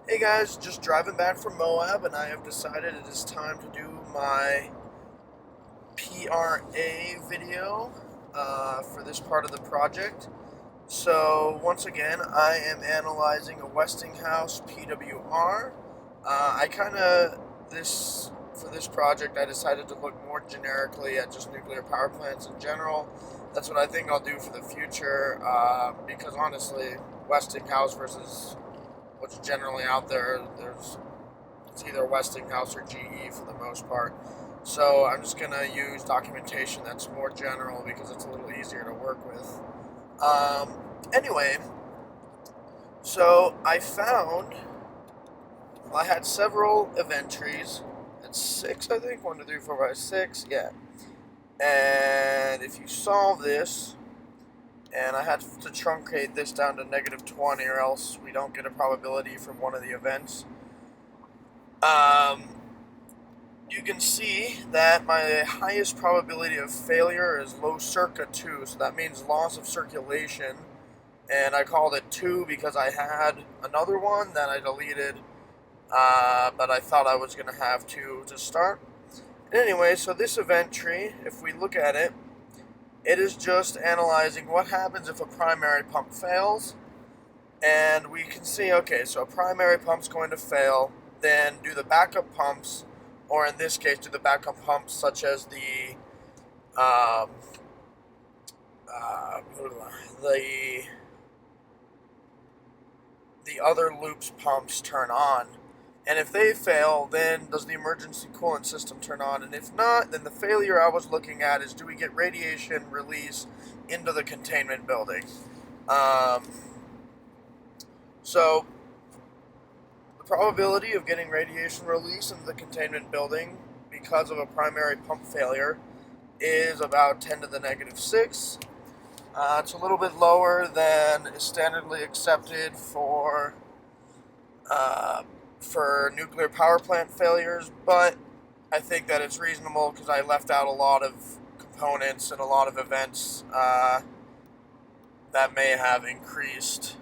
Hey guys, just driving back from Moab, and I have decided it is time to do my PRA video for this part of the project. So, once again, I am analyzing a Westinghouse PWR. I kind of, this, for this project, I decided to look more generically at just nuclear power plants in general. That's what I think I'll do for the future, because honestly, Westinghouse versus what's generally out there, it's either Westinghouse or GE for the most part. So I'm just gonna use documentation that's more general because it's a little easier to work with. Anyway, so I had several event trees. It's six, I think. 1, 2, 3, 4, 5, 6. Yeah. And if you solve this, and I had to truncate this down to -20, or else we don't get a probability from one of the events. You can see that my highest probability of failure is low circa 2, so that means loss of circulation, and I called it 2 because I had another one that I deleted, but I thought I was going to have 2 to start. Anyway, so this event tree, if we look at it, it is just analyzing what happens if a primary pump fails, and we can see, okay, so a primary pump's going to fail, then do the backup pumps, or in this case, do the backup pumps such as um, uh, the the other loops pumps turn on. And if they fail, then does the emergency coolant system turn on? And if not, then the failure I was looking at is, do we get radiation release into the containment building? Um, so the probability of getting radiation release into the containment building because of a primary pump failure is about 10 to the -6. It's a little bit lower than is standardly accepted uh, for nuclear power plant failures, but I think that it's reasonable because I left out a lot of components and a lot of events that may have increased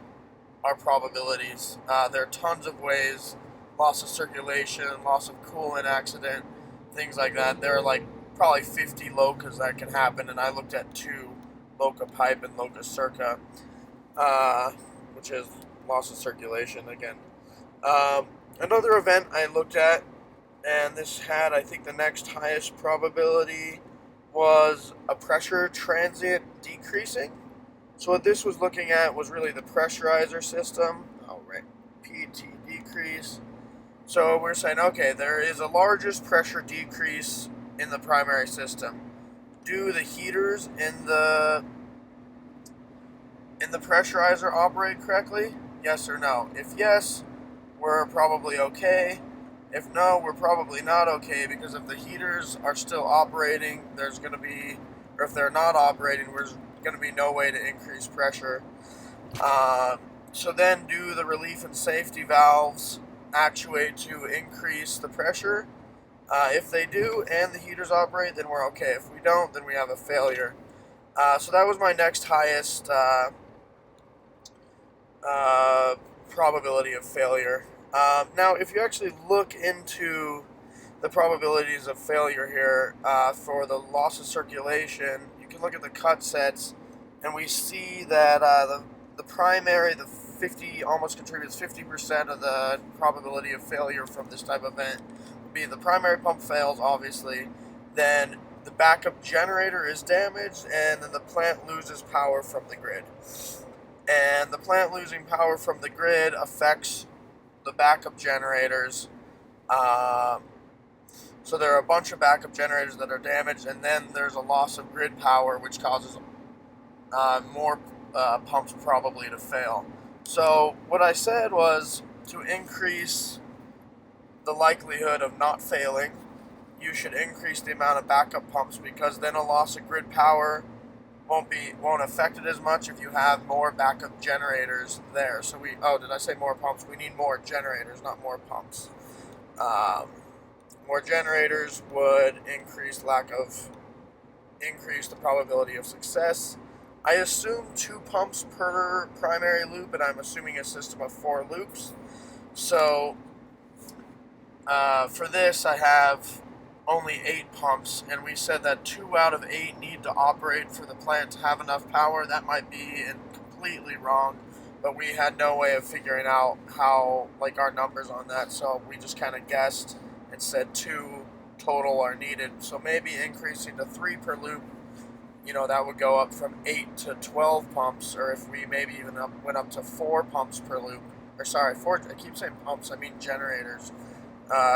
our probabilities. There are tons of ways: loss of circulation, loss of coolant accident, things like that. There are like probably 50 locas that can happen, and I looked at 2, loca pipe and loca circa, uh, which is loss of circulation again. Um, Another event I looked at, and this had, I think, the next highest probability, was a pressure transient decreasing. So what this was looking at was really the pressurizer system. Oh, right. PT decrease. So we're saying, okay, there is a largest pressure decrease in the primary system. Do the heaters in the pressurizer operate correctly? Yes or no? If yes, we're probably okay. If no, we're probably not okay, because if the heaters are still operating, there's going to be, or if they're not operating, there's going to be no way to increase pressure. Uh, so then, do the relief and safety valves actuate to increase the pressure? If they do and the heaters operate, then we're okay. If we don't, then we have a failure. So that was my next highest uh, probability of failure. Now, if you actually look into the probabilities of failure here for the loss of circulation, you can look at the cut sets, and we see that the primary, the 50, almost contributes 50% of the probability of failure from this type of event. Would be the primary pump fails, obviously, then the backup generator is damaged, and then the plant loses power from the grid. And the plant losing power from the grid affects the backup generators. Um, so there are a bunch of backup generators that are damaged, and then there's a loss of grid power, which causes more pumps probably to fail. So what I said was, to increase the likelihood of not failing, you should increase the amount of backup pumps, because then a loss of grid power won't affect it as much if you have more backup generators there. So did I say more pumps? We need more generators, not more pumps. Um, More generators would increase the probability of success. I assume 2 pumps per primary loop, and I'm assuming a system of 4 loops. So for this, I have only 8 pumps, and we said that 2 out of 8 need to operate for the plant to have enough power. That might be completely wrong, but we had no way of figuring out how, like, our numbers on that, so we just kind of guessed and said 2 total are needed. So maybe increasing to 3 per loop, that would go up from 8 to 12 pumps, or if we maybe even went up to 4 pumps per loop, or sorry, 4, I keep saying pumps, I mean generators.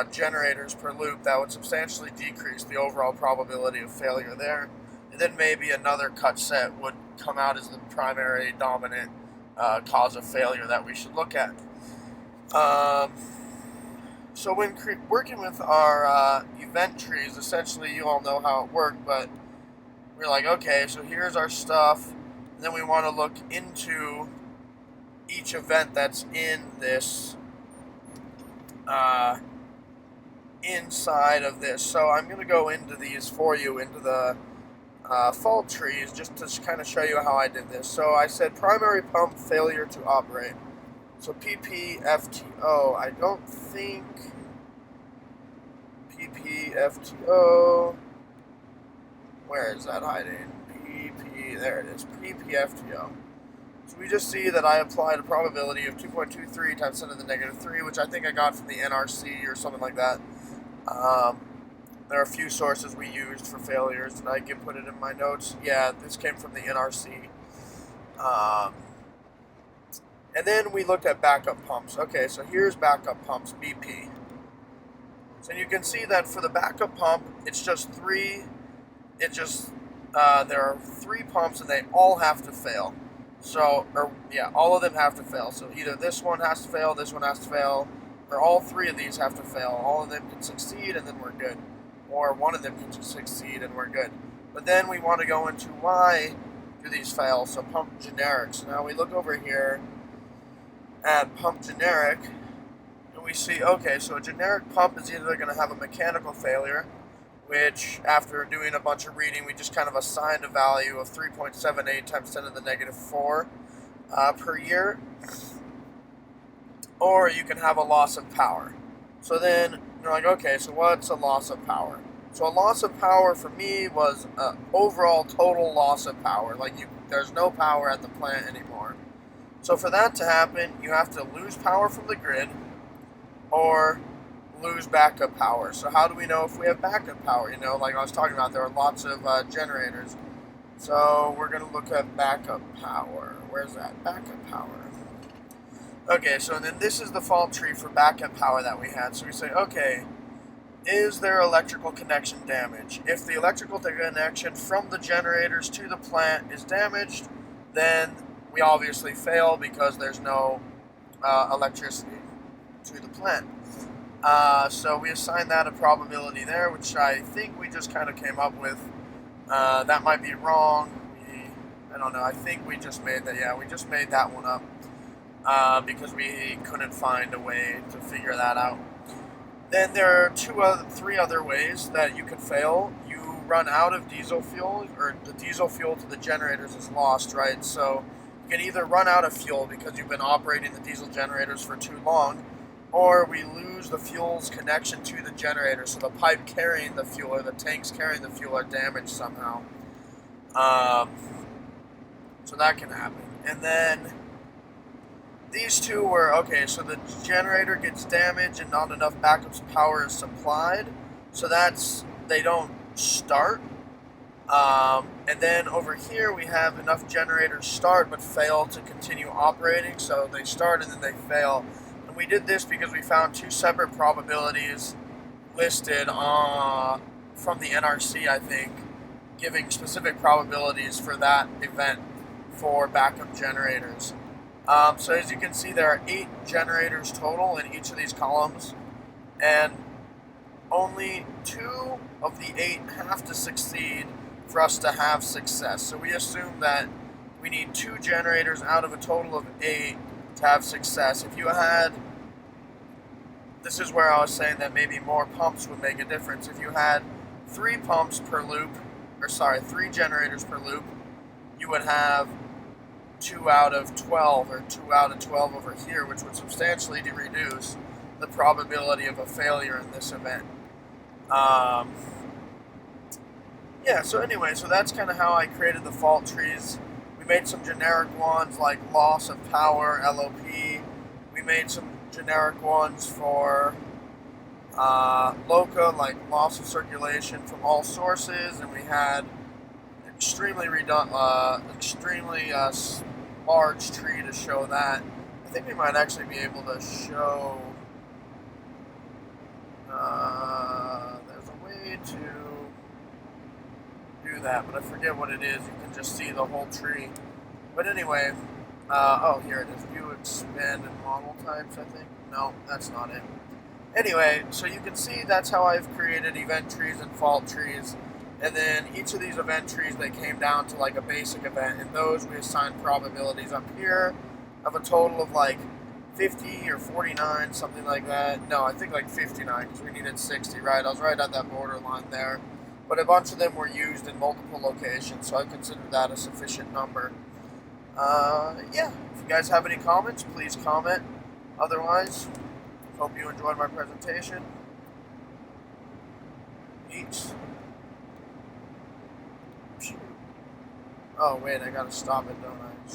Generators per loop, that would substantially decrease the overall probability of failure there. And then maybe another cut set would come out as the primary dominant cause of failure that we should look at. So when working with our event trees, essentially you all know how it worked, but we're like, okay, so here's our stuff, and then we want to look into each event that's in this inside of this. So I'm going to go into these for you, into the fault trees, just to kind of show you how I did this. So I said primary pump failure to operate. So PPFTO, I don't think PPFTO, where is that hiding? There it is, PPFTO. So we just see that I applied a probability of 2.23 times 10 to the negative 3, which I think I got from the NRC or something like that. There are a few sources we used for failures, and I can put it in my notes. Yeah, this came from the NRC. And then we looked at backup pumps. Okay, so here's backup pumps, BP. So you can see that for the backup pump, it's just 3. There are 3 pumps, and they all have to fail. So, all of them have to fail. So either this one has to fail, this one has to fail, or all 3 of these have to fail. All of them can succeed, and then we're good. Or one of them can succeed, and we're good. But then we want to go into why do these fail. So pump generic. So now we look over here at pump generic, and we see, okay, so a generic pump is either going to have a mechanical failure, which after doing a bunch of reading, we just kind of assigned a value of 3.78 times 10 to the negative 4 per year. Or you can have a loss of power. So then you're like, okay, so what's a loss of power? So a loss of power for me was an overall total loss of power. Like there's no power at the plant anymore. So for that to happen, you have to lose power from the grid or lose backup power. So how do we know if we have backup power? Like I was talking about, there are lots of generators. So we're going to look at backup power. Where's that? Backup power. Okay, so then this is the fault tree for backup power that we had. So we say, okay, is there electrical connection damage? If the electrical connection from the generators to the plant is damaged, then we obviously fail because there's no electricity to the plant. So we assign that a probability there, which I think we just kind of came up with. That might be wrong. I don't know. I think we just made that. Yeah, we just made that one up because we couldn't find a way to figure that out. Then there are 3 other ways that you can fail. You run out of diesel fuel, or the diesel fuel to the generators is lost, right? So you can either run out of fuel because you've been operating the diesel generators for too long, or we lose the fuel's connection to the generator, so the pipe carrying the fuel or the tanks carrying the fuel are damaged somehow. So that can happen. And then these 2 were, okay, so the generator gets damaged and not enough backup power is supplied, so they don't start. And then over here we have enough generators start but fail to continue operating, so they start and then they fail. And we did this because we found 2 separate probabilities listed from the NRC, I think, giving specific probabilities for that event for backup generators. So as you can see, there are 8 generators total in each of these columns, and only 2 of the 8 have to succeed for us to have success. So we assume that we need 2 generators out of a total of 8 to have success. If you had, this is where I was saying that maybe more pumps would make a difference. If you had 3 pumps per loop, 3 generators per loop, you would have 2 out of 12 or 2 out of 12 over here, which would substantially reduce the probability of a failure in this event. Yeah, so anyway, so that's kind of how I created the fault trees. We made some generic ones like loss of power, LOP. We made some generic ones for LOCA, like loss of circulation from all sources, and we had extremely large tree to show that. I think we might actually be able to show. There's a way to do that, but I forget what it is. You can just see the whole tree. But anyway, oh, here it is. View, expand, and model types, I think. No, that's not it. Anyway, so you can see that's how I've created event trees and fault trees. And then each of these event trees, they came down to like a basic event. And those we assigned probabilities up here of a total of like 50 or 49, something like that. No, I think like 59 because we needed 60, right? I was right at that borderline there. But a bunch of them were used in multiple locations, so I consider that a sufficient number. Yeah, if you guys have any comments, please comment. Otherwise, hope you enjoyed my presentation. Peace. Oh, wait, I gotta stop it, don't I?